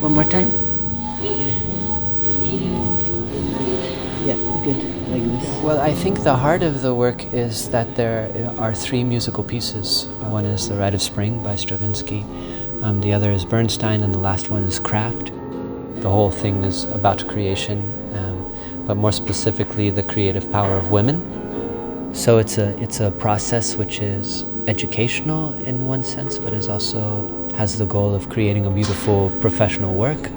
One more time. Yeah, good. Like this. Well, I think the heart of the work is that there are three musical pieces. One is The Rite of Spring by Stravinsky, the other is Bernstein, and the last one is Kraft. The whole thing is about creation, but more specifically the creative power of women. So it's a process which is educational in one sense, but is also has the goal of creating a beautiful professional work.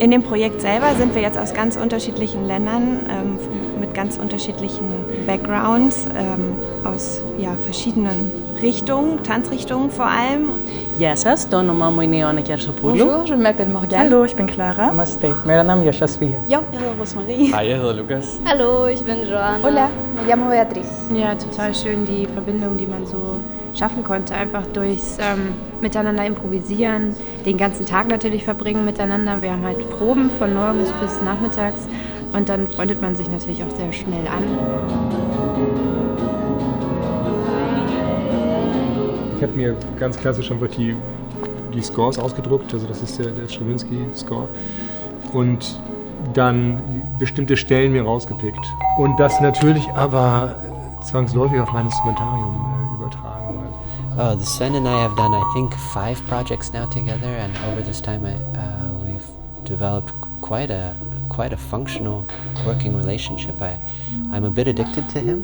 In dem Projekt selber sind wir jetzt aus ganz unterschiedlichen Ländern, mit ganz unterschiedlichen Backgrounds, aus verschiedenen Richtungen, Tanzrichtungen vor allem. Γεια σας, το όνομά μου είναι Ιωάννα Κιαρσοπούλου. Bonjour, je m'appelle Morgane. Hallo, ich bin Clara. Namaste, मेरा नाम यशस्वी है. Yo, ich heiße Rosmarie. Hi, ich heiße Lukas. Hallo, ich bin Joanna. Hola, me llamo Beatriz. Ja, total schön die Verbindung, die man so schaffen konnte, einfach durchs Miteinander improvisieren, den ganzen Tag natürlich verbringen miteinander. Wir haben halt Proben von morgens bis nachmittags und dann freundet man sich natürlich auch sehr schnell an. Ich habe mir ganz klassisch einfach die Scores ausgedruckt, also das ist der Stravinsky-Score, und dann bestimmte Stellen mir rausgepickt. Und das natürlich aber zwangsläufig auf mein Instrumentarium übertragen. Sven and I have done, I think, 5 projects now together, and over this time we've developed quite a functional working relationship. I'm a bit addicted to him.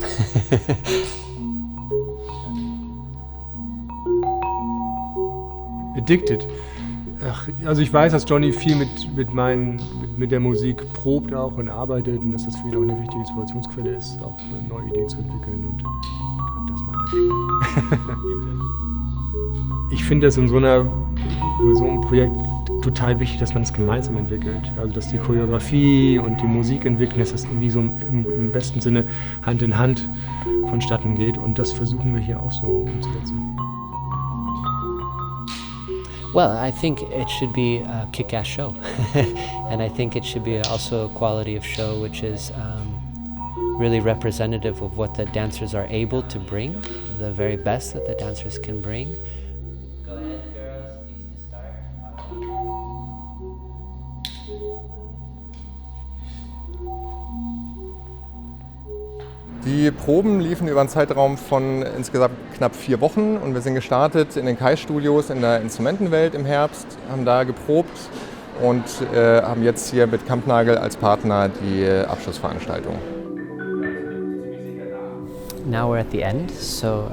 Addicted. Ach, also ich weiß, dass Johnny viel mit der Musik probt auch und arbeitet und dass das für ihn auch eine wichtige Inspirationsquelle ist, auch neue Ideen zu entwickeln, und das macht er schon. Ich finde es in so einem Projekt total wichtig, dass man es gemeinsam entwickelt. Also dass die Choreografie und die Musik entwickeln, dass das irgendwie so im besten Sinne Hand in Hand vonstatten geht, und das versuchen wir hier auch so umzusetzen. Well, I think it should be a kick-ass show. And I think it should be also a quality of show which is really representative of what the dancers are able to bring, the very best that the dancers can bring. Go ahead, girls, needs to start. Die Proben liefen über einen Zeitraum von insgesamt knapp 4 Wochen und wir sind gestartet in den Kai-Studios in der Instrumentenwelt im Herbst, haben da geprobt und haben jetzt hier mit Kampnagel als Partner die Abschlussveranstaltung. Now we're at the end, so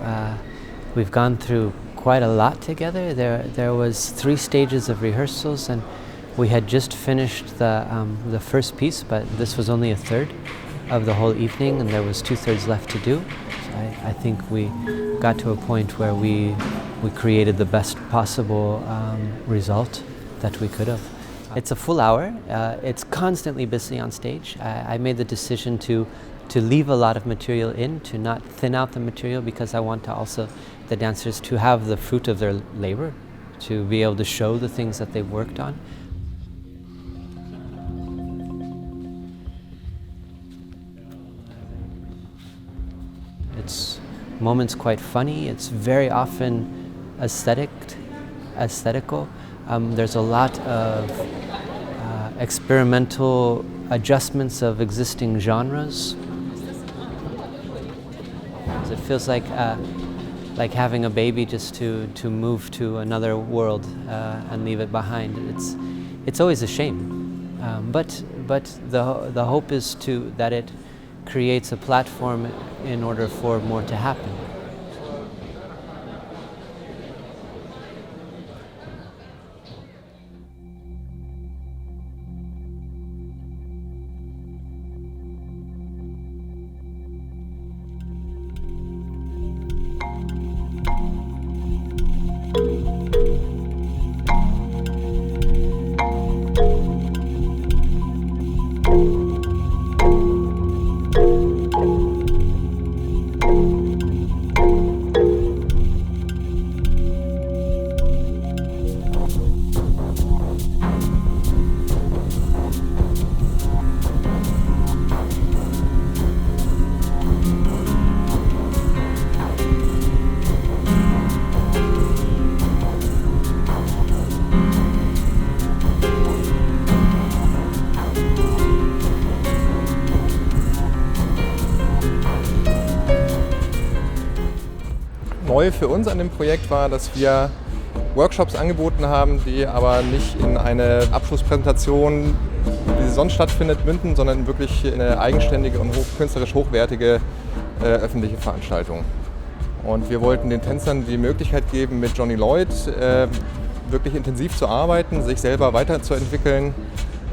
we've gone through quite a lot together. There was 3 stages of rehearsals, and we had just finished the first piece, but this was only a third of the whole evening, and there was 2/3 left to do. So I think we got to a point where we created the best possible result that we could have. It's a full hour. It's constantly busy on stage. I made the decision to leave a lot of material in, to not thin out the material, because I want to also the dancers to have the fruit of their labor, to be able to show the things that they've worked on. It's moments quite funny. It's very often aesthetical. There's a lot of experimental adjustments of existing genres. It feels like having a baby, just to move to another world and leave it behind. It's always a shame, but the hope is that it creates a platform in order for more to happen. neu für uns an dem Projekt war, dass wir Workshops angeboten haben, die aber nicht in eine Abschlusspräsentation, wie sie sonst stattfindet, münden, sondern wirklich in eine eigenständige und künstlerisch hochwertige öffentliche Veranstaltung. Und wir wollten den Tänzern die Möglichkeit geben, mit Johnny Lloyd wirklich intensiv zu arbeiten, sich selber weiterzuentwickeln,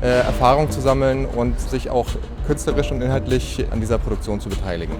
Erfahrung zu sammeln und sich auch künstlerisch und inhaltlich an dieser Produktion zu beteiligen.